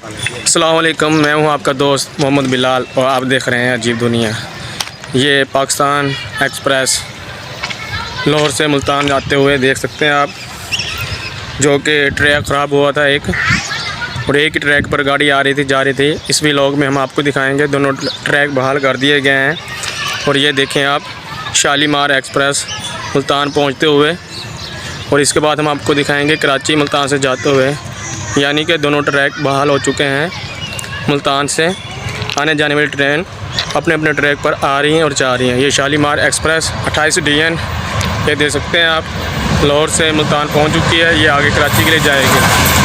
अस्सलाम वालेकुम, मैं हूं आपका दोस्त मोहम्मद बिलाल और आप देख रहे हैं अजीब दुनिया। ये पाकिस्तान एक्सप्रेस लाहौर से मुल्तान जाते हुए देख सकते हैं आप, जो कि ट्रैक ख़राब हुआ था एक, और एक ही ट्रैक पर गाड़ी आ रही थी जा रही थी। इस व्लॉग में हम आपको दिखाएंगे, दोनों ट्रैक बहाल कर दिए गए हैं। और ये देखें आप, शालीमार एक्सप्रेस मुल्तान पहुँचते हुए, और इसके बाद हम आपको दिखाएँगे कराची मुल्तान से जाते हुए, यानी कि दोनों ट्रैक बहाल हो चुके हैं। मुल्तान से आने जाने वाली ट्रेन अपने अपने ट्रैक पर आ रही हैं और जा रही हैं। ये शालीमार एक्सप्रेस 28 DN, ये देख सकते हैं आप, लाहौर से मुल्तान पहुंच चुकी है। ये आगे कराची के लिए जाएगी।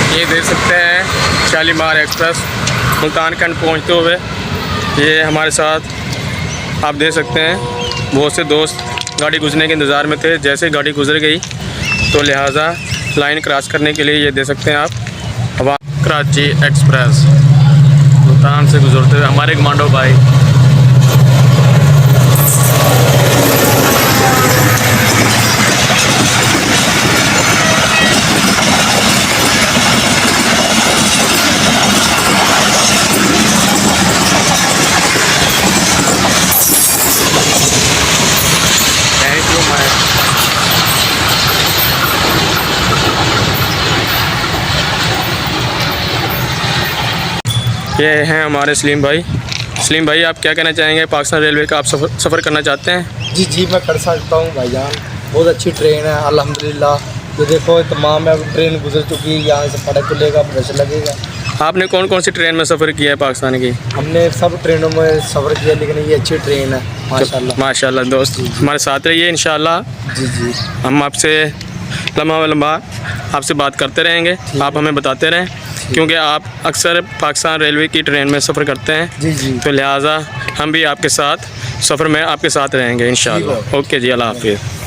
ये देख सकते हैं शालीमार एक्सप्रेस मुल्तान खंड पहुँचते हुए। ये हमारे साथ आप देख सकते हैं बहुत से दोस्त गाड़ी गुजरने के इंतज़ार में थे। जैसे गाड़ी गुजर गई तो लिहाजा लाइन क्रॉस करने के लिए ये देख सकते हैं आप, हवा कराची एक्सप्रेस मुल्तान से गुजरते हुए हमारे कमांडो भाई। ये हैं हमारे सलीम भाई। सलीम भाई, आप क्या कहना चाहेंगे? पाकिस्तान रेलवे का आप सफ़र करना चाहते हैं? जी मैं कर सकता हूँ भाईजान, बहुत अच्छी ट्रेन है अल्हम्दुलिल्लाह। ये देखो तमाम है, ट्रेन गुजर चुकी है, यहाँ से पड़ा खुलेगा, प्रेशर लगेगा। आपने कौन कौन सी ट्रेन में सफ़र किया है पाकिस्तान की? हमने सब ट्रेनों में सफ़र किया, लेकिन ये अच्छी ट्रेन है माशाल्लाह। माशाल्लाह दोस्त, हमारे साथ रहिए इंशाल्लाह। जी हम आपसे लम्हा आपसे बात करते रहेंगे, आप हमें बताते रहें, क्योंकि आप अक्सर पाकिस्तान रेलवे की ट्रेन में सफ़र करते हैं। जी तो लिहाजा हम भी आपके साथ सफ़र में आपके साथ रहेंगे इंशाल्लाह। ओके जी, अल्लाह हाफिज़।